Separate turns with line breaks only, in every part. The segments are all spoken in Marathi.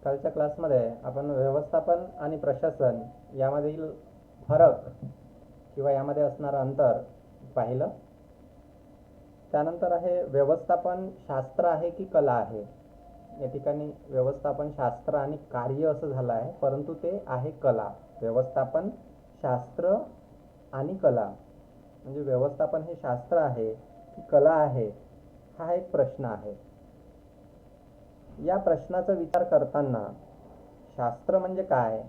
कालच्या क्लासमध्ये आपण व्यवस्थापन आणि प्रशासन यामधील फरक किंवा यामध्ये असणारं अंतर पाहिलं. त्यानंतर आहे व्यवस्थापन शास्त्र आहे की कला आहे. या ठिकाणी व्यवस्थापन शास्त्र आणि कार्य असं झालं आहे, परंतु ते आहे कला. व्यवस्थापन शास्त्र आणि कला म्हणजे व्यवस्थापन हे शास्त्र आहे की कला आहे, हा एक प्रश्न आहे. या प्रश्नाचा विचार करताना शास्त्र म्हणजे काय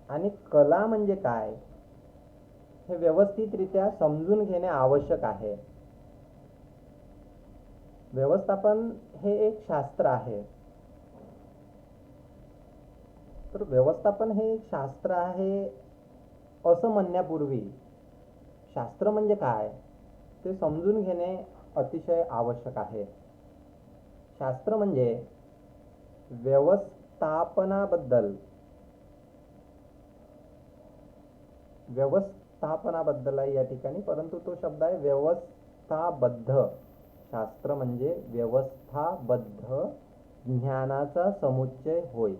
आणि कला म्हणजे काय हे व्यवस्थितरित्या समजून घेणे आवश्यक आहे. व्यवस्थापन हे एक शास्त्र आहे. तर व्यवस्थापन हे एक शास्त्र आहे असं म्हणण्यापूर्वी शास्त्र म्हणजे काय ते समजून घेणे अतिशय आवश्यक आहे. शास्त्र म्हणजे व्यवस्थापनाबद्दल आहे या ठिकाणी, परंतु तो शब्द आहे व्यवस्थाबद्ध. शास्त्र म्हणजे व्यवस्थाबद्ध ज्ञानाचा समुच्चय होय.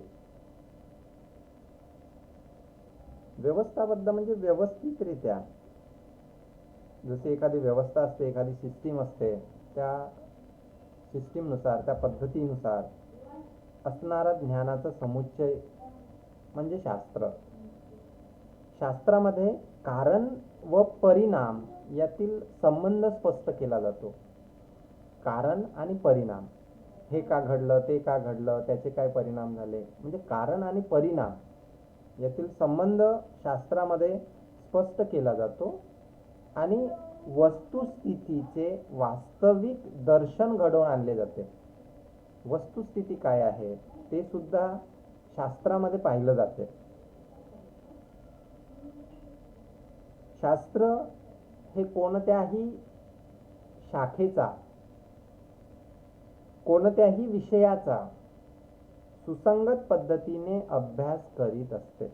व्यवस्थाबद्ध म्हणजे व्यवस्थितरित्या, जशी एखादी व्यवस्था असते, एखादी सिस्टीम असते, त्या सिस्टीमनुसार, त्या पद्धतीनुसार असणारा ज्ञानाचा समुच्चय म्हणजे शास्त्र. शास्त्रामध्ये कारण व परिणाम यातील संबंध स्पष्ट केला जातो. कारण आणि परिणाम, हे का घडलं, ते का घडलं, त्याचे काय परिणाम झाले, म्हणजे कारण आणि परिणाम यातील संबंध शास्त्रामध्ये स्पष्ट केला जातो आणि वस्तुस्थितीचे वास्तविक दर्शन घडवून आणले जाते. वस्तुस्थिती काय आहे ते सुद्धा शास्त्रामध्ये पाहिलं जाते. शास्त्र हे कोणत्याही शाखेचा, कोणत्याही विषयाचा सुसंगत पद्धतीने अभ्यास करीत असते.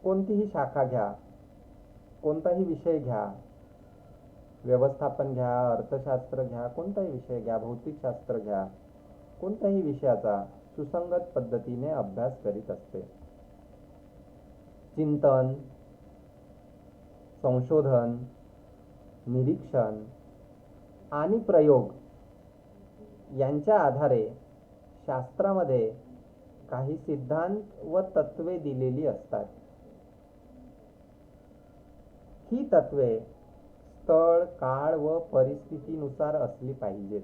कोणतीही शाखा घ्या, कोणताही विषय घ्या, व्यवस्थापन घ्या, अर्थशास्त्र घ्या, कोणताही विषय घ्या, भौतिकशास्त्र घ्या, कोणत्याही विषयाचा सुसंगत पद्धतीने अभ्यास करीत असते. चिंतन, संशोधन, निरीक्षण आणि प्रयोग यांच्या आधारे शास्त्रामध्ये काही सिद्धांत व तत्वे दिलेली असतात. ही तत्वे स्थळ, काळ व परिस्थितीनुसार असली पाहिजेत.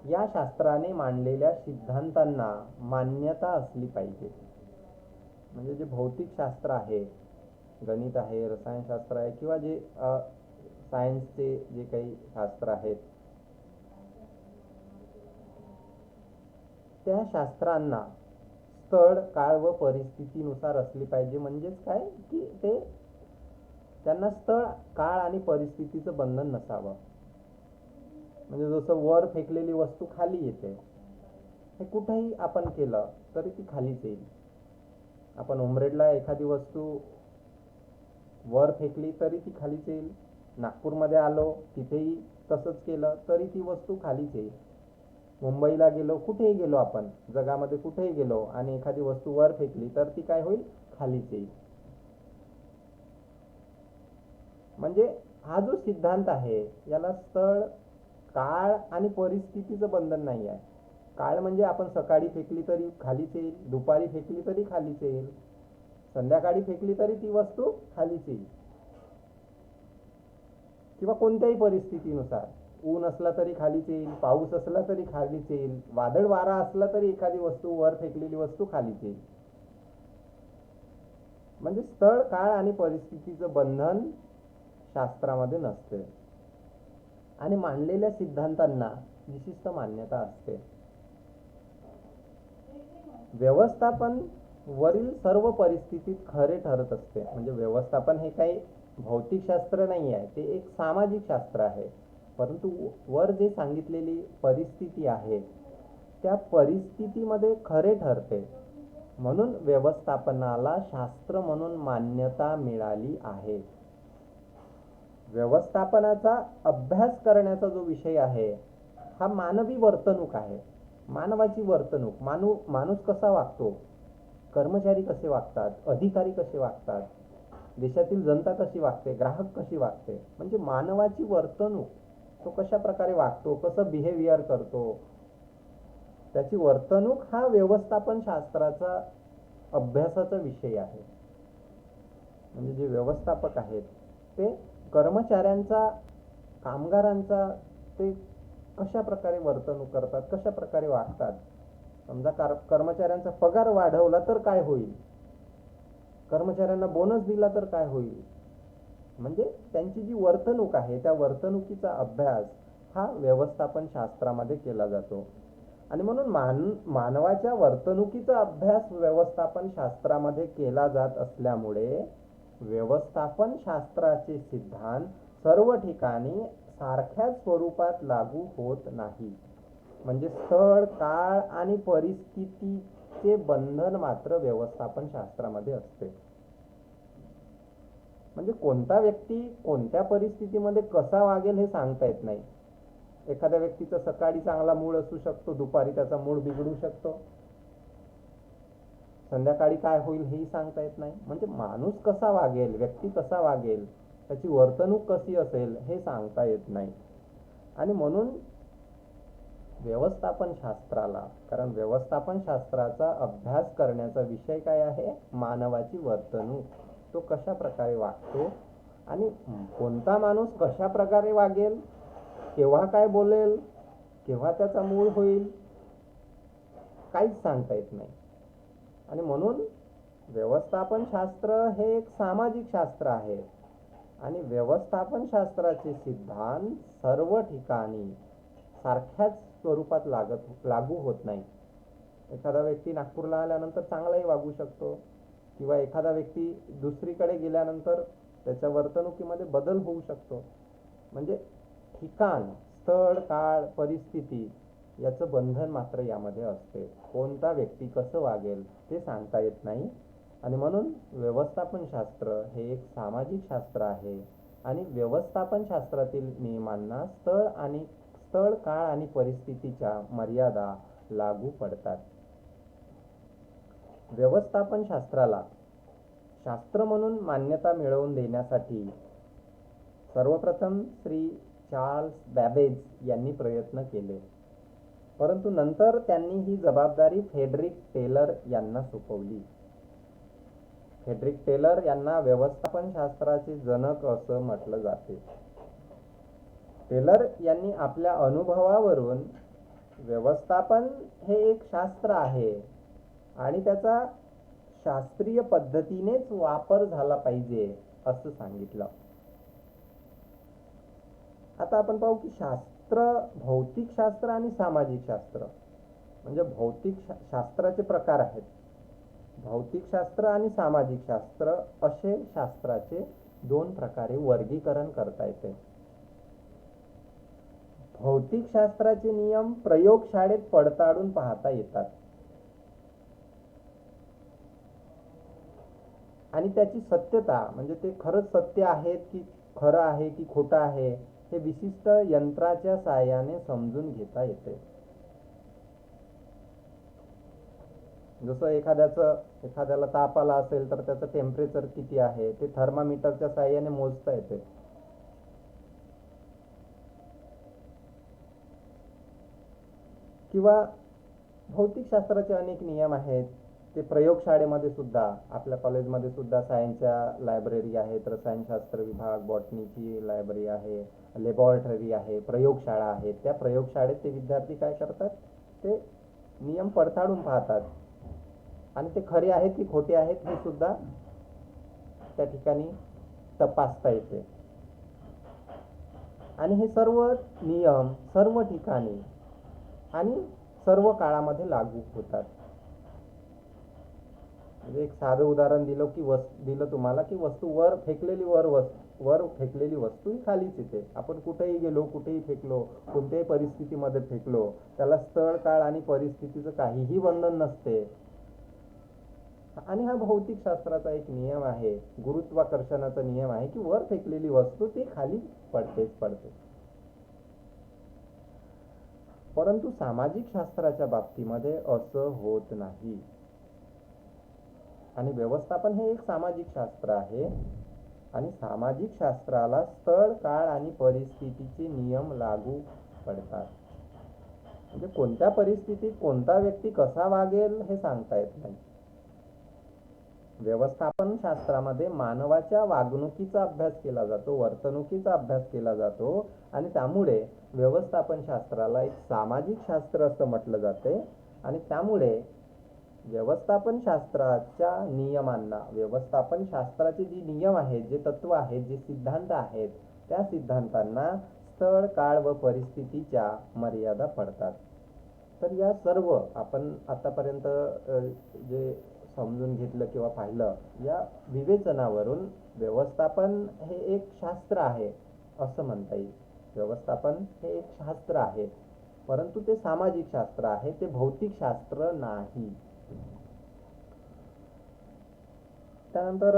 या शास्त्राने मांडलेल्या सिद्धांतांना मान्यता असली पाहिजे. म्हणजे जे भौतिक शास्त्र आहे, गणित आहे, रसायनशास्त्र आहे, किंवा जे सायन्सचे जे काही शास्त्र आहेत, त्या शास्त्रांना स्थळ, काळ व परिस्थितीनुसार असली पाहिजे. म्हणजेच काय की ते त्यांना स्थळ, काळ आणि परिस्थितीचं बंधन नसावं. म्हणजे जसं वर फेकलेली वस्तू खाली येते, हे कुठेही आपण केलं तरी ती खालीच येईल. आपण उमरेडला एखादी वस्तू वर फेकली तरी ती खालीच येईल. नागपूरमध्ये आलो तिथेही तसंच केलं तरी ती वस्तू खालीच येईल. मुंबईला गेलो, कुठेही गेलो, आपण जगामध्ये कुठेही गेलो आणि एखादी वस्तू वर फेकली तर ती काय होईल, खालीच येईल. म्हणजे हा जो सिद्धांत आहे याला स्थळ, काळ आणि परिस्थितीचं बंधन नाही आहे. काळ म्हणजे आपण सकाळी फेकली तरी खालीच येईल, दुपारी फेकली तरी खालीच येईल, संध्याकाळी फेकली तरी ती वस्तू खालीच येईल. किंवा कोणत्याही परिस्थितीनुसार, ऊन असला तरी खालीच येईल, पाऊस असला तरी खालीच येईल, वादळ वारा असला तरी एखादी वस्तू, वर फेकलेली वस्तू खालीच येईल. म्हणजे स्थळ, काळ आणि परिस्थितीचं बंधन शास्त्रामध्ये नसते आणि मांडलेल्या सिद्धांतांना विशिष्ट मान्यता असते. व्यवस्थापन वरील सर्व परिस्थितीत खरे ठरत असते. म्हणजे व्यवस्थापन हे काही भौतिकशास्त्र नाही आहे, ते एक सामाजिक शास्त्र आहे. परंतु वर जे सांगितलेली परिस्थिती आहे त्या परिस्थितीमध्ये खरे ठरते, म्हणून व्यवस्थापनाला शास्त्र म्हणून मान्यता मिळाली आहे. व्यवस्थापनाचा अभ्यास करण्याचा जो विषय आहे हा मानवी वर्तणूक आहे. मानवाची वर्तणूक, माणूस कसा वागतो, कर्मचारी कसे वागतात, अधिकारी कसे वागतात, देशातील जनता कशी वागते, ग्राहक कशी वागते, म्हणजे मानवाची वर्तणूक, तो कशा प्रकारे वागतो, कसं बिहेवियर करतो, त्याची वर्तणूक हा व्यवस्थापन शास्त्राचा अभ्यासाचा विषय आहे. म्हणजे जे व्यवस्थापक आहेत ते कर्मचाऱ्यांचा, कामगारांचा ते कशा प्रकारे वर्तणूक करतात, कशा प्रकारे वागतात. समजा कर्मचाऱ्यांचा पगार वाढवला तर काय होईल, कर्मचाऱ्यांना बोनस दिला तर काय होईल, म्हणजे त्यांची जी वर्तणूक आहे त्या वर्तणुकीचा अभ्यास हा व्यवस्थापन शास्त्रामध्ये केला जातो. आणि म्हणून मानवाच्या वर्तणुकीचा अभ्यास व्यवस्थापन शास्त्रामध्ये केला जात असल्यामुळे व्यवस्थापन शास्त्राचे सिद्धांत सर्व ठिकाणी सारख्याच स्वरूपात लागू होत नाही. म्हणजे स्थळ, काळ आणि परिस्थितीचे बंधन मात्र व्यवस्थापन शास्त्रामध्ये असते. म्हणजे कोणता व्यक्ती कोणत्या परिस्थितीमध्ये कसा वागेल हे सांगता येत नाही. एखाद्या व्यक्तीचा सकाळी चांगला मूड असू शकतो, दुपारी त्याचा मूड बिघडू शकतो, संध्याकाळी काय होईल हेही सांगता येत नाही. म्हणजे माणूस कसा वागेल, व्यक्ती कसा वागेल, त्याची वर्तणूक कशी असेल हे सांगता येत नाही. आणि म्हणून व्यवस्थापन शास्त्राला, कारण व्यवस्थापन शास्त्राचा अभ्यास करण्याचा विषय काय आहे, मानवाची वर्तणूक, तो कशा प्रकारे वागतो आणि कोणता माणूस कशा प्रकारे वागेल, केव्हा काय बोलेल, केव्हा त्याचा मूड होईल, काहीच सांगता येत नाही. आणि म्हणून व्यवस्थापन शास्त्र हे एक सामाजिक शास्त्र आहे आणि व्यवस्थापन शास्त्राचे सिद्धांत सर्व ठिकाणी सारख्याच स्वरूपात लागू होत नाही. एखादा व्यक्ती नागपूरला आल्यानंतर चांगलाही वागू शकतो किंवा एखादा व्यक्ती दुसरीकडे गेल्यानंतर त्याच्या वर्तणुकीमध्ये बदल होऊ शकतो. म्हणजे ठिकाण, स्थळ, काळ, परिस्थिती याचं बंधन मात्र यामध्ये असते. कोणता व्यक्ती कसं वागेल ते सांगता येत नाही. आणि म्हणून व्यवस्थापन शास्त्र हे एक सामाजिक शास्त्र आहे आणि व्यवस्थापन शास्त्रातील नियमांना स्थळ, काळ आणि परिस्थितीच्या मर्यादा लागू पडतात. व्यवस्थापन शास्त्राला शास्त्र म्हणून मान्यता मिळवून देण्यासाठी सर्वप्रथम श्री चार्ल्स बॅबेज यांनी प्रयत्न केले, परंतु नंतर त्यांनी ही जबाबदारी फ्रेडरिक टेलर यांना सोपवली. फ्रेडरिक टेलर यांना व्यवस्थापन शास्त्राचे जनक असं म्हटलं जाते. टेलर यांनी आपल्या अनुभवावरून व्यवस्थापन हे एक शास्त्र आहे आणि त्याचा शास्त्रीय पद्धतीनेच वापर झाला पाहिजे असं सांगितलं. आता आपण पाहू की भौतिक शास्त्र आणि सामाजिक शास्त्र, म्हणजे भौतिक शास्त्राचे प्रकार आहेत. भौतिक शास्त्र आणि सामाजिक शास्त्र असे शास्त्राचे दोन प्रकारे वर्गीकरण करता येते. भौतिक शास्त्राचे नियम प्रयोगशाळेत पडताळून पाहता येतात आणि त्याची सत्यता, म्हणजे ते खरंच सत्य आहेत की खरं आहे की खोटं आहे, हे विशिष्ट यंत्राच्या साहाय्याने समजून घेता येते. जसं एखाद्याला ताप आला असेल तर त्याचं टेम्परेचर किती आहे ते थर्मामीटरच्या साहाय्याने मोजता येते. किंवा भौतिक शास्त्राचे अनेक नियम आहेत, ते प्रयोगशाळेमध्ये सुद्धा, आपल्या कॉलेजमध्ये सुद्धा सायन्सच्या लायब्ररी आहेत, रसायनशास्त्र विभाग, बॉटनीची लायब्ररी आहे, लॅबॉरेटरी आहे, प्रयोगशाळा आहेत. त्या प्रयोगशाळेत ते विद्यार्थी काय करतात, ते नियम पडताळून पाहतात आणि ते खरे आहेत की खोटे आहेत हे सुद्धा त्या ठिकाणी तपासता येते. आणि हे सर्व नियम सर्व ठिकाणी आणि सर्व काळामध्ये लागू होतात. म्हणजे एक साधं उदाहरण दिलं तुम्हाला की वस्तू वर फेकलेली वस्तू ही खालीच येते. आपण कुठेही गेलो, कुठेही फेकलो, कोणत्याही परिस्थितीमध्ये फेकलो, त्याला स्थळ, काळ आणि परिस्थितीचं काहीही बंधन नसते. आणि हा भौतिक शास्त्राचा एक नियम आहे, गुरुत्वाकर्षणाचा नियम आहे की वर फेकलेली वस्तू ती खाली पडते. परंतु सामाजिक शास्त्राच्या बाबतीमध्ये असं होत नाही. आणि व्यवस्थापन हे एक सामाजिक शास्त्र आहे आणि सामाजिक शास्त्राला स्थळ, काळ आणि परिस्थितीचे नियम लागू पडतात. म्हणजे कोणत्या परिस्थितीत कोणता व्यक्ती कसा वागेल हे सांगता येत नाही. व्यवस्थापन शास्त्रामध्ये मानवाच्या वागणुकीचा अभ्यास केला जातो, वर्तणुकीचा अभ्यास केला जातो आणि त्यामुळे व्यवस्थापन शास्त्राला एक सामाजिक शास्त्र असं म्हटलं जाते. आणि त्यामुळे व्यवस्थापन शास्त्राच्या नियमांना, व्यवस्थापन शास्त्राचे जे नियम आहेत, जे तत्व आहेत, जे सिद्धांत आहेत, त्या सिद्धांतांना स्थळ, काळ व परिस्थितीच्या मर्यादा पडतात. तर या सर्व आपण आतापर्यंत जे समजून घेतलं किंवा पाहिलं, या विवेचनावरून व्यवस्थापन हे एक शास्त्र आहे असं म्हणता येईल. व्यवस्थापन हे एक शास्त्र आहे, परंतु ते सामाजिक शास्त्र आहे, ते भौतिक शास्त्र नाही. त्यानंतर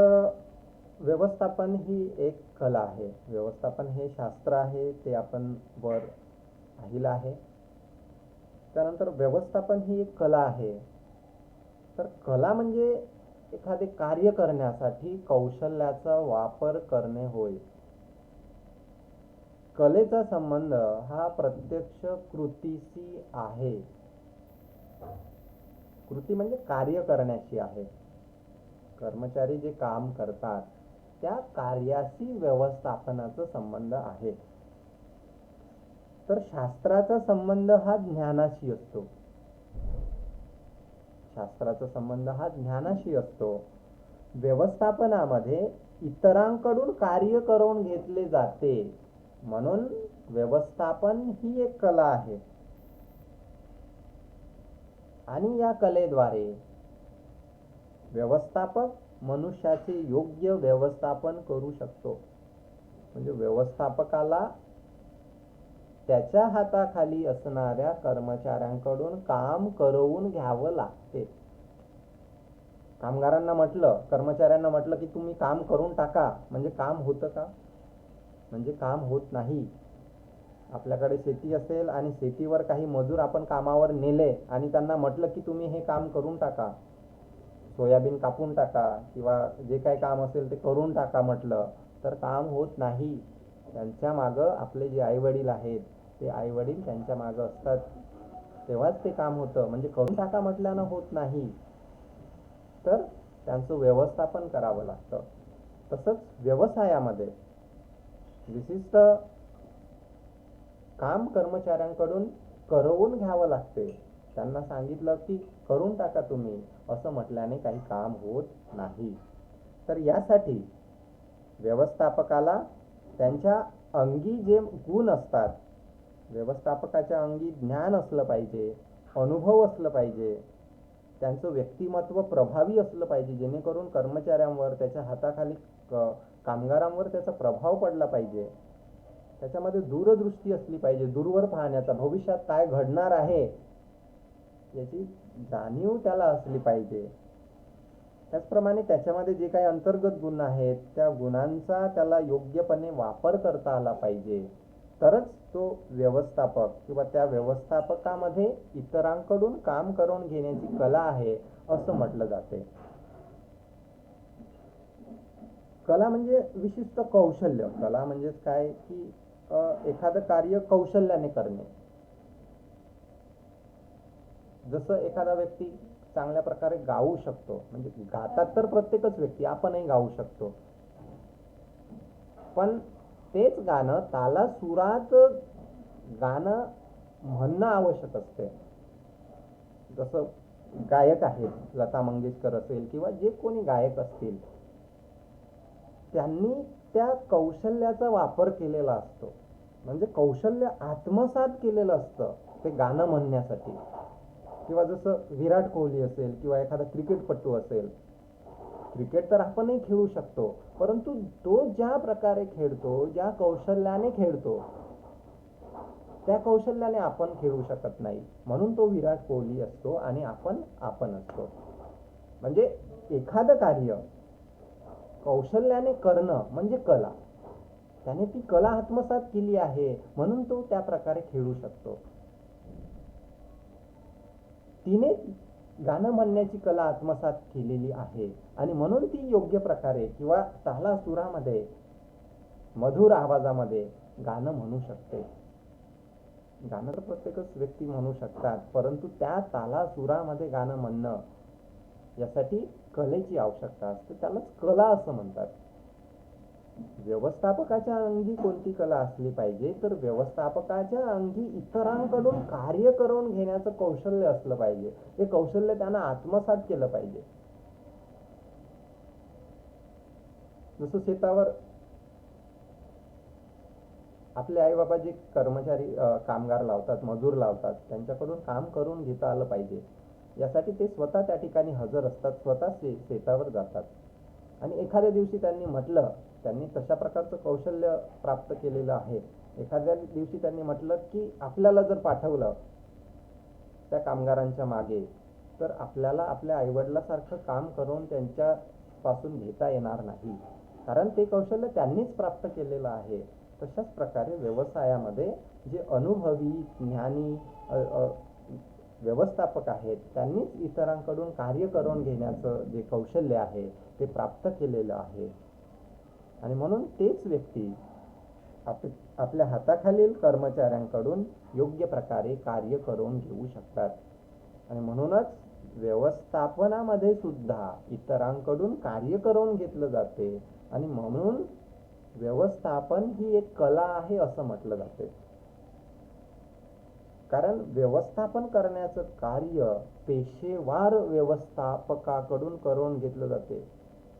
व्यवस्थापन ही एक कला आहे. व्यवस्थापन हे शास्त्र आहे, ते आपण वर पाहिलं आहे. त्यानंतर व्यवस्थापन ही एक कला आहे. तर कला म्हणजे एखादे कार्य करण्यासाठी कौशल्याचा वापर करणे होय. कलेचा संबंध हा प्रत्यक्ष कृतीशी आहे. कृती म्हणजे कार्य करण्याशी आहे. कर्मचारी जे काम करतात त्या कार्याशी व्यवस्थापनाचा संबंध आहे. तर शास्त्राचा संबंध हा ज्ञानाशी असतो. शास्त्राचा संबंध हा ज्ञानाशी असतो. व्यवस्थापनामध्ये इतरांकडून कार्य करून घेतले जाते, म्हणून व्यवस्थापन ही एक कला आहे. आणि या कलेद्वारे व्यवस्थापक मनुष्याचे योग्य व्यवस्थापन करू शकतो. म्हणजे व्यवस्थापकाला त्याच्या हाताखाली असणाऱ्या कर्मचाऱ्यांकडून काम करवून घ्यावं लागते. कामगारांना म्हटलं, कर्मचाऱ्यांना म्हटलं की तुम्ही काम करून टाका, म्हणजे काम होतं का? म्हणजे काम होत नाही. आपल्याकडे शेती असेल आणि शेतीवर काही मजूर आपण कामावर नेले आणि त्यांना म्हटलं की तुम्ही हे काम करून टाका, सोयाबीन कापून टाका किंवा जे काही काम असेल ते करून टाका म्हटलं, तर काम होत नाही. त्यांच्या मागं आपले जे आई वडील आहेत, ते आई वडील त्यांच्या मागं असतात, तेव्हाच ते काम होतं. म्हणजे करून टाका म्हटल्यानं होत नाही, तर त्यांचं व्यवस्थापन करावं लागतं. तसंच व्यवसायामध्ये विशिष्ट काम कर्मचाऱ्यांकडून करवून घ्यावं लागते. त्यांना सांगितलं की करून टाका तुम्ही, असं म्हटल्याने काही काम होत नाही. तर यासाठी व्यवस्थापकाला त्यांच्या अंगी जे गुण असतात, व्यवस्थापकाच्या अंगी ज्ञान असलं पाहिजे, अनुभव असलं पाहिजे, त्यांचं व्यक्तिमत्व प्रभावी असलं पाहिजे, जेणेकरून कर्मचाऱ्यांवर, त्याच्या हाताखाली कामगारांवर त्याचा प्रभाव पडला पाहिजे. त्याच्यामध्ये दूरदृष्टी असली पाहिजे, दूरवर पाहण्याचा, भविष्यात काय घडणार आहे याची जाणीव त्याला असली पाहिजे. त्याचप्रमाणे त्याच्यामध्ये जे काही अंतर्गत गुण आहेत, त्या गुणांचा त्याला योग्यपणे वापर करता आला पाहिजे. तरच तो व्यवस्थापक किंवा त्या व्यवस्थापकामध्ये इतरांकडून काम करून घेण्याची कला आहे असं म्हटलं जाते. कला म्हणजे विशिष्ट कौशल्य. कला म्हणजे काय की एखादं कार्य कौशल्याने करणे. जसं एखादा व्यक्ती चांगल्या प्रकारे गाऊ शकतो, म्हणजे गातात तर प्रत्येकच व्यक्ती, आपणही गाऊ शकतो, पण तेच गाणं ताला सुरात गाणं म्हणणं आवश्यक असते. जसं गायक आहेत, लता मंगेशकर असेल किंवा जे कोणी गायक असतील, त्यांनी त्या कौशल्याचा वापर केलेला असतो. म्हणजे कौशल्य आत्मसात केलेलं असतं ते गाणं म्हणण्यासाठी. किंवा जसं विराट कोहली असेल किंवा एखादा क्रिकेटपटू असेल, क्रिकेट तर आपणही खेळू शकतो, परंतु तो ज्या प्रकारे खेळतो, ज्या कौशल्याने खेळतो, त्या कौशल्याने आपण खेळू शकत नाही. म्हणून तो विराट कोहली असतो आणि आपण असतो. म्हणजे एखादं कार्य कौशल्याने करणं म्हणजे कला. त्याने ती कला आत्मसात केली आहे, म्हणून तो त्या प्रकारे खेळू शकतो. तिने गाणं म्हणण्याची कला आत्मसात केलेली आहे आणि म्हणून ती योग्य प्रकारे किंवा तालासुरामध्ये मधुर आवाजामध्ये गाणं म्हणू शकते. गाणं तर प्रत्येकच व्यक्ती म्हणू शकतात, परंतु त्या तालासुरामध्ये गाणं म्हणणं यासाठी कलेची आवश्यकता असते. त्यालाच कला असं म्हणतात. व्यवस्थापकाच्या अंगी कोणती कला असली पाहिजे, तर व्यवस्थापकाच्या अंगी इतरांकडून कार्य करून घेण्याचं कौशल्य असलं पाहिजे. ते कौशल्य त्यानं आत्मसात केलं पाहिजे. जसं शेतावर आपले आई बाबा जे कर्मचारी कामगार लावतात, मजूर लावतात, त्यांच्याकडून काम करून घेता आलं पाहिजे. यासाठी ते स्वतः त्या ठिकाणी हजर असतात, स्वतः शेतावर जातात आणि एखाद्या दिवशी त्यांनी तशा प्रकारचं कौशल्य प्राप्त केलेलं आहे. एखाद्या दिवशी त्यांनी म्हटलं की आपल्याला जर पाठवलं त्या कामगारांच्या मागे, तर आपल्याला आपल्या आईवडिलासारखं काम करून त्यांच्यापासून घेता येणार नाही, कारण ते कौशल्य त्यांनीच प्राप्त केलेलं आहे. तशाच प्रकारे व्यवसायामध्ये जे अनुभवी ज्ञानी व्यवस्थापक आहेत, त्यांनीच इतरांकडून कार्य करून घेण्याचं जे कौशल्य आहे ते प्राप्त केलेलं आहे आणि म्हणून तेच व्यक्ती आपल्या हाताखालील कर्मचाऱ्यांकडून योग्य प्रकारे कार्य करून घेऊ शकतात. आणि म्हणूनच व्यवस्थापनामध्ये सुद्धा इतरांकडून कार्य करून घेतलं जाते आणि म्हणून व्यवस्थापन ही एक कला आहे असं म्हटलं जाते. कारण व्यवस्थापन करण्याचं कार्य पेशेवार व्यवस्थापकाकडून करून घेतलं जाते.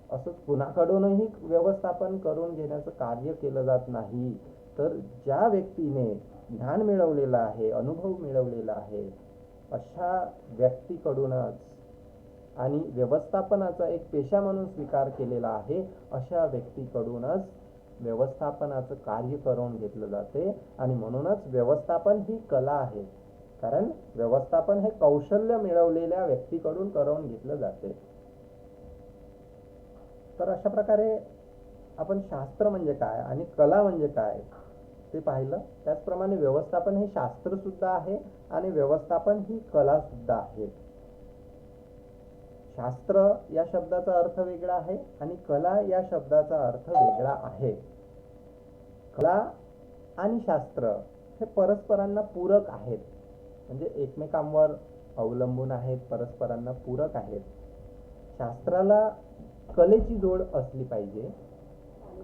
असं कुणाकडूनही व्यवस्थापन करून घेण्याचं कार्य केलं जात नाही. तर ज्या व्यक्तीने ज्ञान मिळवलेलं आहे, अनुभव मिळवलेला आहे, अशा व्यक्तीकडूनच आणि व्यवस्थापनाचा एक पेशा म्हणून स्वीकार केलेला आहे, अशा व्यक्तीकडूनच व्यवस्थापनाचं कार्य करून घेतलं जाते आणि म्हणूनच व्यवस्थापन ही कला आहे. कारण व्यवस्थापन हे कौशल्य मिळवलेल्या व्यक्तीकडून करून घेतलं जाते. तर अशा प्रकारे आपण शास्त्र म्हणजे काय आणि कला म्हणजे काय ते पाहिलं. त्याचप्रमाणे व्यवस्थापन हे शास्त्र सुद्धा आहे आणि व्यवस्थापन ही कला सुद्धा आहे. शास्त्र या शब्दाचा अर्थ वेगळा आहे आणि कला या शब्दाचा अर्थ वेगळा आहे. कला आणि शास्त्र हे परस्परांना पूरक आहेत, म्हणजे एकमेकांवर अवलंबून आहेत, परस्परांना पूरक आहेत. शास्त्राला कलेची जोड असली पाहिजे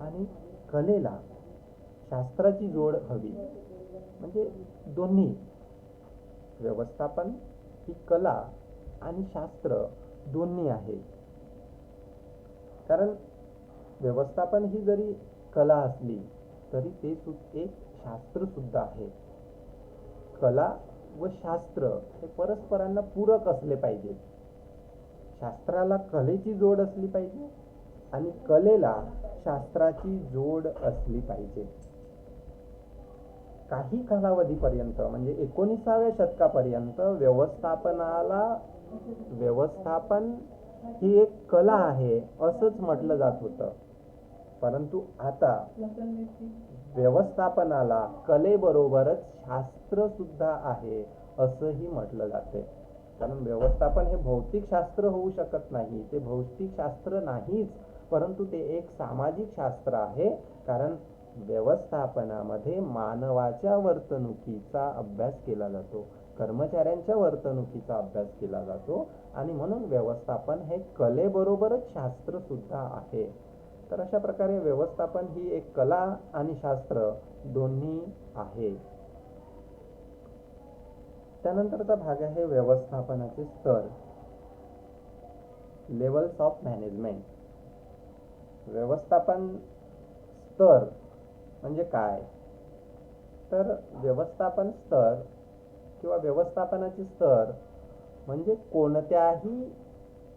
आणि कलेला शास्त्राची जोड हवी. म्हणजे दोन्ही व्यवस्थापन ही कला आणि शास्त्र दोन्ही आहे. कारण व्यवस्थापन ही जरी कला असली तरी ते एक शास्त्र सुद्धा आहे. कला व शास्त्र हे परस्परांना पूरक असले पाहिजे. शास्त्राला कलेची जोड असली पाहिजे आणि कलेला शास्त्राची जोड असली पाहिजे. काही कालावधीपर्यंत म्हणजे 19व्या शतकापर्यंत व्यवस्थापन ही एक कला आहे असंच म्हटलं जात होतं. परंतु आता व्यवस्थापनाला कलेबरोबरच शास्त्र सुद्धा आहे असंही म्हटलं जाते. कारण व्यवस्थापन हे भौतिक शास्त्र होऊ शकत नाही, ते भौतिक शास्त्र नाहीच, परंतु ते एक सामाजिक शास्त्र आहे. कारण व्यवस्थापनामध्ये मानवाच्या वर्तणुकीचा अभ्यास केला जातो, कर्मचाऱ्यांच्या वर्तणुकीचा अभ्यास केला जातो आणि म्हणून व्यवस्थापन हे कलेबरोबरच शास्त्र सुद्धा आहे. तर अशा प्रकारे व्यवस्थापन ही एक कला आणि शास्त्र दोन्ही आहे. त्यानंतरचा भाग आहे व्यवस्थापनाचे स्तर, लेवल्स ऑफ मॅनेजमेंट. व्यवस्थापन स्तर म्हणजे काय, तर व्यवस्थापन स्तर किंवा व्यवस्थापनाचे स्तर म्हणजे कोणत्याही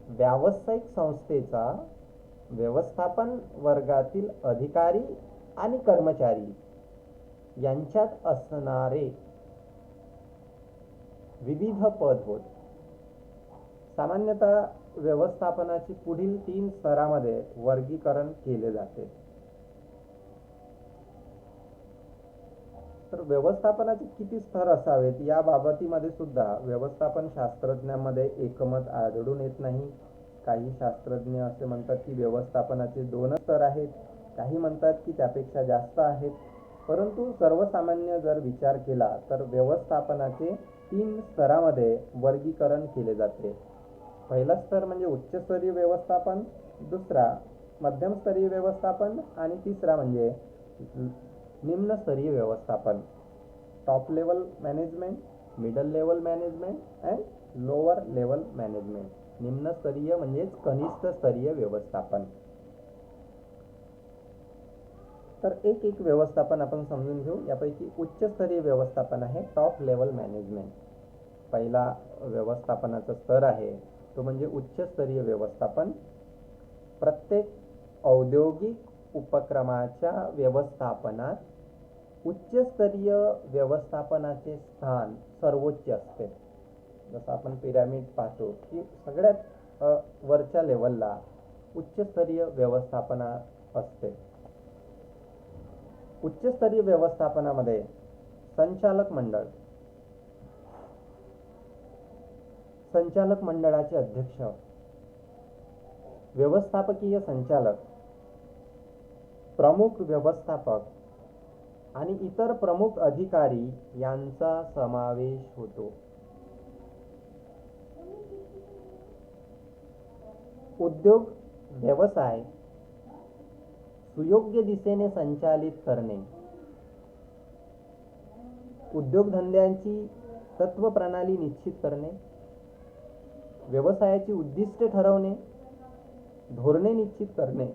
व्यावसायिक संस्थेचा व्यवस्थापन वर्गातील अधिकारी आणि कर्मचारी यांच्यात असणारे विविध पद होत. सामान्यतः व्यवस्थापनाचे पुढील 3 स्तरामध्ये वर्गीकरण केले जाते. तर व्यवस्थापनाचे किती स्तर असावेत या बाबतीमध्ये सुद्धा व्यवस्थापन शास्त्रज्ञांमध्ये एकमत आढळून येत नाही. काही शास्त्रज्ञ असे म्हणतात की व्यवस्थापनाचे 2 स्तर आहेत, काही म्हणतात की त्यापेक्षा जास्त आहेत. परंतु सर्वसामान्य जर विचार केला तर व्यवस्थापनाचे 3 स्तरामध्ये वर्गीकरण केले जाते. पहिला स्तर म्हणजे उच्चस्तरीय व्यवस्थापन, दुसरा मध्यमस्तरीय व्यवस्थापन आणि तिसरा म्हणजे निम्नस्तरीय व्यवस्थापन. Top level management, middle level management and lower level management. निम्नस्तरीय म्हणजेच कनिष्ठ स्तरीय व्यवस्थापन. तर एक एक व्यवस्थापन आपण समजून घेऊ. यापैकी उच्चस्तरीय व्यवस्थापन आहे टॉप लेवल मॅनेजमेंट. पहिला व्यवस्थापनाचा स्तर आहे तो म्हणजे उच्चस्तरीय व्यवस्थापन. प्रत्येक औद्योगिक उपक्रमाच्या व्यवस्थापनात उच्चस्तरीय व्यवस्थापनाचे स्थान सर्वोच्च असते. जसं आपण पिरॅमिड पाहतो की सगळ्यात वरच्या लेवलला उच्चस्तरीय व्यवस्थापना असते. उच्चस्तरीय व्यवस्थापनामध्ये संचालक मंडळ, संचालक मंडळाचे अध्यक्ष, व्यवस्थापकीय संचालक, प्रमुख व्यवस्थापक आणि इतर प्रमुख अधिकारी यांचा समावेश होतो. उद्योग व्यवसाय सुयोग्य दिशेने संचालित करणे, उद्योगधंद्यांची तत्वप्रणाली निश्चित करणे, व्यवसायाची उद्दिष्टे ठरवणे, धोरणे निश्चित करणे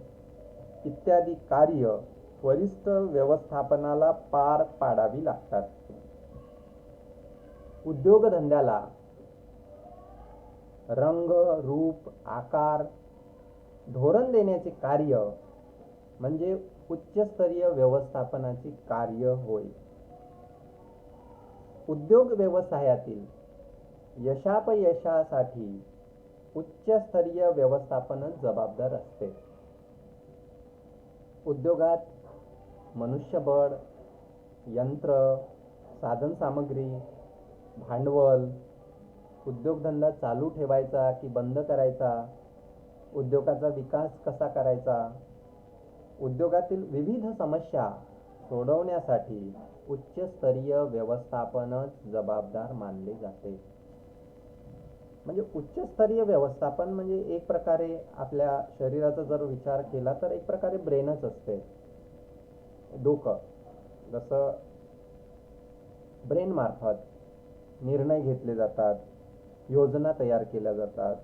इत्यादी कार्य वरिष्ठ व्यवस्थापनाला पार पाडावी लागतात. उद्योगधंद्याला रंग, रूप, आकार, धोरण देण्याचे कार्य म्हणजे उच्चस्तरीय व्यवस्थापनाचे कार्य होय. उद्योग व्यवसायातील यशापयशासाठी उच्चस्तरीय व्यवस्थापनच जबाबदार असते. उद्योगात मनुष्यबळ, यंत्र, साधनसामग्री, भांडवल, उद्योगधंदा चालू ठेवायचा की बंद करायचा, उद्योगाचा विकास कसा करायचा, उद्योगातील विविध समस्या सोडवण्यासाठी उच्चस्तरीय व्यवस्थापनच जबाबदार मानले जाते. म्हणजे उच्चस्तरीय व्यवस्थापन म्हणजे एक प्रकारे आपल्या शरीराचा जर विचार केला तर एक प्रकारे ब्रेनच असते, डोकं. जसं ब्रेन मार्फत निर्णय घेतले जातात, योजना तयार केल्या जातात,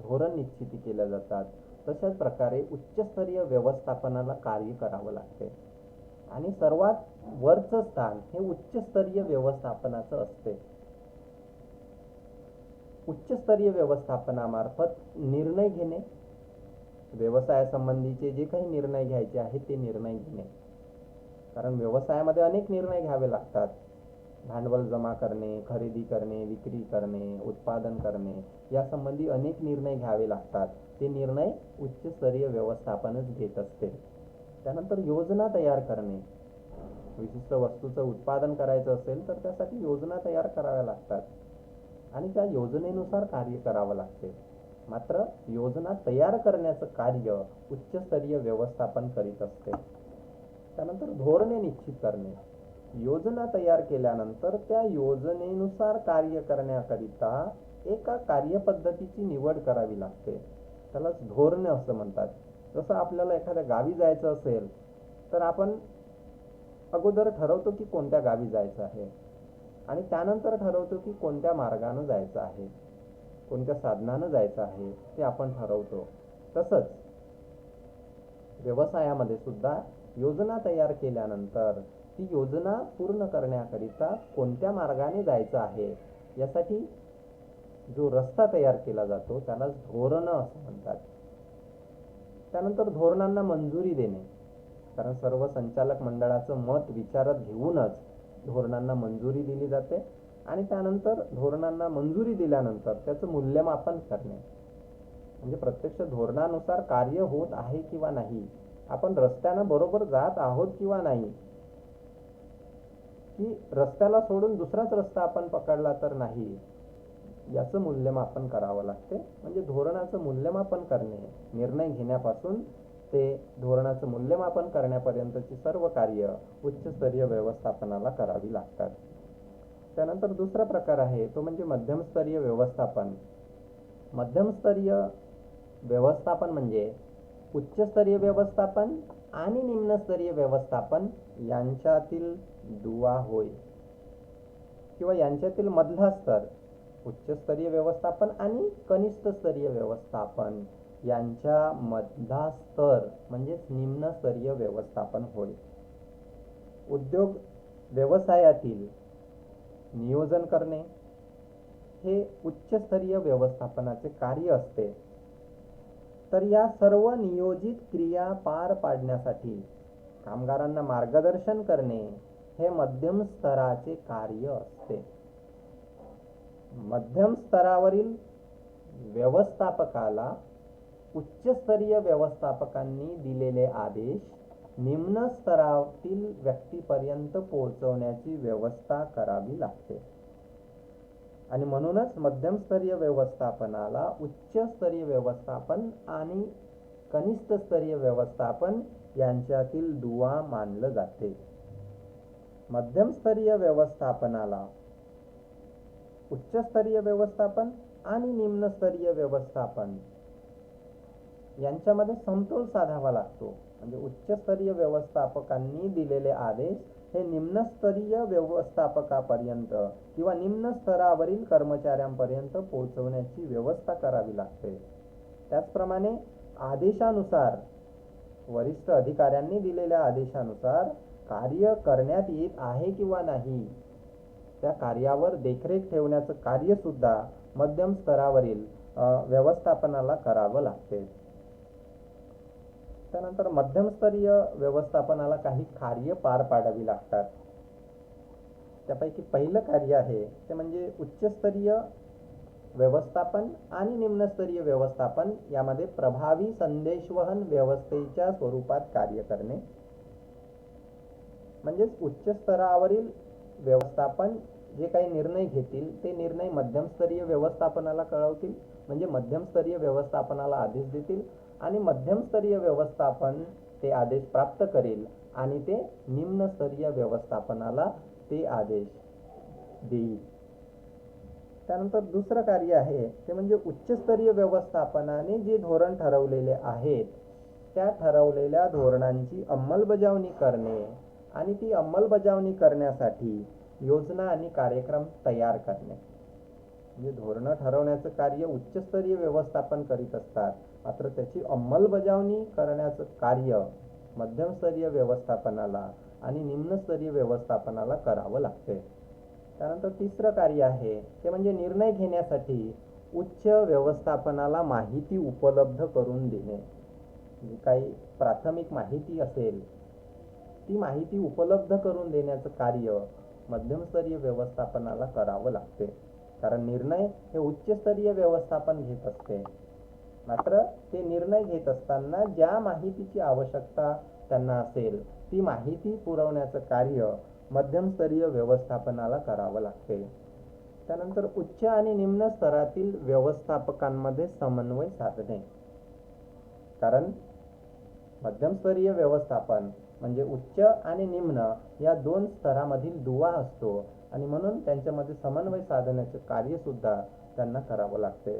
धोरण निश्चिती केल्या जातात. तशाच प्रकारे उच्चस्तरीय व्यवस्थापनाला कार्य करावं लागते आणि सर्वात वरचं स्थान हे उच्चस्तरीय व्यवस्थापनाचं असते. उच्चस्तरीय व्यवस्थापनामार्फत निर्णय घेणे, व्यवसायासंबंधीचे जे काही निर्णय घ्यायचे आहेत ते निर्णय घेणे. कारण व्यवसायामध्ये अनेक निर्णय घ्यावे लागतात. भांडवल जमा करणे, खरेदी करणे, विक्री करणे, उत्पादन करणे यासंबंधी अनेक निर्णय घ्यावे लागतात. ते निर्णय उच्चस्तरीय व्यवस्थापनच घेत असते. त्यानंतर योजना तयार करणे, विशिष्ट वस्तूचं उत्पादन करायचं असेल तर त्यासाठी योजना तयार कराव्या लागतात आणि त्या योजनेनुसार कार्य करावं लागते. मात्र योजना तयार करण्याचं कार्य उच्चस्तरीय व्यवस्थापन करीत असते. त्यानंतर धोरणे निश्चित करणे, योजना तयार केल्यानंतर त्या योजनेनुसार कार्य करण्याकरिता एका कार्यपद्धतीची निवड करावी लागते. त्यालाच धोरणे असं म्हणतात. जसं आपल्याला एखाद्या गावी जायचं असेल तर आपण अगोदर ठरवतो की कोणत्या गावी जायचं आहे आणि त्यानंतर ठरवतो की कोणत्या मार्गानं जायचं आहे, कोणत्या साधनानं जायचं आहे ते आपण ठरवतो. तसंच व्यवसायामध्ये सुद्धा योजना तयार केल्यानंतर ती योजना पूर्ण करण्याकरिता कोणत्या मार्गाने जायचं आहे यासाठी जो रस्ता तयार केला जातो त्यालाच धोरणं असं म्हणतात. त्यानंतर धोरणांना मंजुरी देणे, कारण सर्व संचालक मंडळाचं मत विचारात घेऊनच धोरणांना मंजुरी दिली जाते आणि त्यानंतर धोरणांना मंजुरी दिल्यानंतर त्याचं मूल्यमापन करणे. म्हणजे प्रत्यक्ष धोरणानुसार कार्य होत आहे किंवा नाही, आपण रस्त्यानं बरोबर जात आहोत किंवा नाही, की रस्त्याला सोडून दुसराच रस्ता आपण पकडला तर नाही, याचं मूल्यमापन करावं लागते. म्हणजे धोरणाचं मूल्यमापन करणे, निर्णय घेण्यापासून ते धोरणाचं मूल्यमापन करण्यापर्यंतची सर्व कार्य उच्चस्तरीय व्यवस्थापनाला करावी लागतात. त्यानंतर दुसरा प्रकार आहे तो म्हणजे मध्यमस्तरीय व्यवस्थापन. मध्यमस्तरीय व्यवस्थापन म्हणजे उच्चस्तरीय व्यवस्थापन आणि निम्नस्तरीय व्यवस्थापन यांच्यातील दुवा होय, किंवा यांच्यातील मधला स्तर. उच्चस्तरीय व्यवस्थापन आणि कनिष्ठ स्तरीय व्यवस्थापन यांच्या मधला स्तर म्हणजेच निम्नस्तरीय व्यवस्थापन होय. उद्योग व्यवसायातील नियोजन करणे हे उच्चस्तरीय व्यवस्थापनाचे कार्य असते. तर या सर्व नियोजित क्रिया पार पाडण्यासाठी कामगारांना मार्गदर्शन करणे हे मध्यम स्तराचे कार्य असते. मध्यम स्तरावरील व्यवस्थापकाला उच्चस्तरीय व्यवस्थापकांनी दिलेले आदेश निम्न स्तरातील व्यक्तीपर्यंत पोहोचवण्याची व्यवस्था करावी लागते. आणि म्हणूनच मध्यमस्तरीय व्यवस्थापनाला उच्चस्तरीय व्यवस्थापन आणि कनिष्ठ स्तरीय व्यवस्थापन यांच्यातील दुवा मानलं जाते. मध्यमस्तरीय व्यवस्थापनाला उच्चस्तरीय व्यवस्थापन आणि निम्नस्तरीय व्यवस्थापन यांच्यामध्ये समतोल साधावा लागतो. म्हणजे उच्चस्तरीय व्यवस्थापकांनी दिलेले आदेश हे निम्नस्तरीय व्यवस्थापकापर्यंत किंवा निम्न स्तरावरील कर्मचाऱ्यांपर्यंत पोहोचवण्याची व्यवस्था करावी लागते. त्याचप्रमाणे आदेशानुसार वरिष्ठ अधिकाऱ्यांनी दिलेल्या आदेशानुसार कार्य करण्यात येत आहे किंवा नाही, त्या कार्यावर देखरेख ठेवण्याचं कार्य सुद्धा मध्यम स्तरावरील व्यवस्थापनाला करावं लागते. त्यानंतर मध्यमस्तरीय व्यवस्थापनाला काही कार्य पार पाडावी लागतात. त्यापैकी पहिलं कार्य आहे ते म्हणजे उच्चस्तरीय व्यवस्थापन आणि निम्नस्तरीय व्यवस्थापन यामध्ये प्रभावी संदेशवहन व्यवस्थेच्या स्वरूपात कार्य करणे. म्हणजेच उच्च स्तरावरील व्यवस्थापन जे काही निर्णय घेतील ते निर्णय मध्यमस्तरीय व्यवस्थापनाला कळवतील, म्हणजे मध्यमस्तरीय व्यवस्थापनाला आदेश देतील आणि मध्यमस्तरीय व्यवस्थापन ते आदेश प्राप्त करेल आणि ते निम्नस्तरीय व्यवस्थापनाला ते आदेश देईल. त्यानंतर दुसरं कार्य आहे ते म्हणजे उच्चस्तरीय व्यवस्थापनाने जे धोरण ठरवलेले आहेत त्या ठरवलेल्या धोरणांची अंमलबजावणी करणे आणि ती अंमलबजावणी करण्यासाठी योजना आणि कार्यक्रम तयार करणे. म्हणजे धोरणं ठरवण्याचं कार्य उच्चस्तरीय व्यवस्थापन करीत असतात, मात्र त्याची अंमलबजावणी करण्याचं कार्य मध्यमस्तरीय व्यवस्थापनाला आणि निम्नस्तरीय व्यवस्थापनाला करावं लागते. त्यानंतर तिसरं कार्य आहे ते म्हणजे निर्णय घेण्यासाठी उच्च व्यवस्थापनाला माहिती उपलब्ध करून देणे. जी काही प्राथमिक माहिती असेल ती माहिती उपलब्ध करून देण्याचं कार्य मध्यमस्तरीय व्यवस्थापनाला करावं लागते. कारण निर्णय हे उच्चस्तरीय व्यवस्थापन घेत असते, मात्र ते निर्णय घेत असताना ज्या माहितीची आवश्यकता त्यांना असेल ती माहिती पुरवण्याचं कार्य मध्यमस्तरीय व्यवस्थापनाला करावं लागते. त्यानंतर उच्च आणि निम्न स्तरातील व्यवस्थापकांमध्ये समन्वय साधणे. कारण मध्यमस्तरीय व्यवस्थापन म्हणजे उच्च आणि निम्न या दोन स्तरामधील दुवा असतो आणि म्हणून त्यांच्यामध्ये समन्वय साधण्याचे कार्य सुद्धा त्यांना करावं लागते.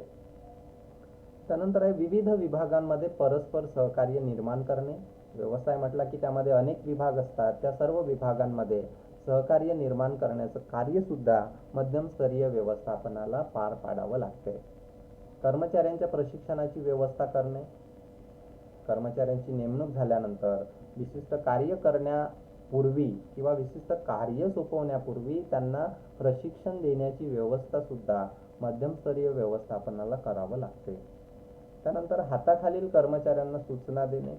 त्यानंतर आहे विविध विभागांमध्ये परस्पर सहकार्य निर्माण करणे. व्यवसाय म्हटला की त्यामध्ये अनेक विभाग असतात, त्या सर्व विभागांमध्ये सहकार्य निर्माण करण्याचं कार्य सुद्धा मध्यमस्तरीय व्यवस्थापनाला पार पाडावं लागते. कर्मचाऱ्यांच्या प्रशिक्षणाची व्यवस्था करणे. कर्मचाऱ्यांची नेमणूक झाल्यानंतर विशिष्ट कार्य करण्यापूर्वी किंवा विशिष्ट कार्य सोपवण्यापूर्वी त्यांना प्रशिक्षण देण्याची व्यवस्था सुद्धा मध्यमस्तरीय व्यवस्थापनाला करावं लागते. त्यानंतर हाताखालील कर्मचाऱ्यांना सूचना देणे.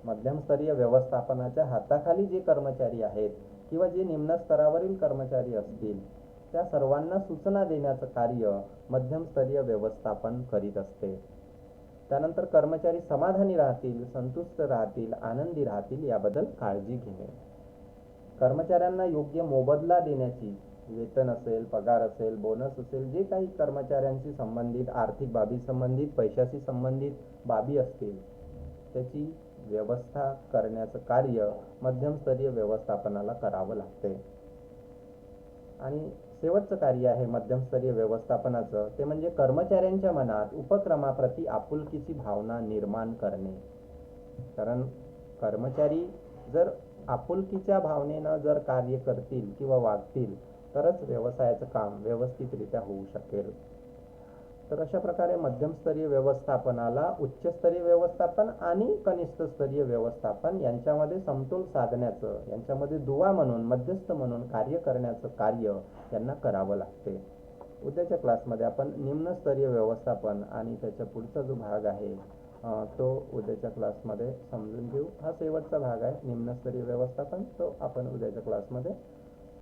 मध्यमस्तरीय व्यवस्थापनाच्या हाताखाली जे कर्मचारी आहेत किंवा जे निम्न स्तरावरील कर्मचारी असतील त्या सर्वांना सूचना देण्याचं कार्य मध्यमस्तरीय व्यवस्थापन करीत असते. त्यानंतर कर्मचारी समाधानी राहतील, संतुष्ट राहतील, आनंदी राहतील याबद्दल काळजी घेणे. कर्मचाऱ्यांना योग्य मोबदला देण्याची, वेतन असेल, पगार असेल, बोनस असेल, जे काही कर्मचाऱ्यांशी संबंधित, आर्थिक बाबी संबंधित, पैशाशी संबंधित बाबी असतील, त्याची व्यवस्था करण्याचं कार्य मध्यमस्तरीय व्यवस्थापनाला करावं लागते. आणि शेवटचं कार्य आहे मध्यमस्तरीय व्यवस्थापनाचं, ते म्हणजे कर्मचाऱ्यांच्या मनात उपक्रमाप्रती आपुलकीची भावना निर्माण करणे. कारण कर्मचारी जर आपुलकीच्या भावनेनं जर कार्य करतील किंवा वागतील तरच व्यवसायाचं काम व्यवस्थितरित्या होऊ शकेल. तर अशा प्रकारे मध्यमस्तरीय व्यवस्थापनाला उच्चस्तरीय व्यवस्थापन आणि कनिष्ठस्तरीय व्यवस्थापन यांच्यामध्ये समतोल साधण्याचं, यांच्यामध्ये दुवा म्हणून, मध्यस्थ म्हणून कार्य करण्याचं कार्य यांना करावं लागते. उद्याच्या क्लासमध्ये आपण निम्नस्तरीय व्यवस्थापन आणि त्याच्या पुढचा जो भाग आहे तो उद्याच्या क्लासमध्ये समजून घेऊ. हा शेवटचा भाग आहे निम्नस्तरीय व्यवस्थापन, तो आपण उद्याच्या क्लासमध्ये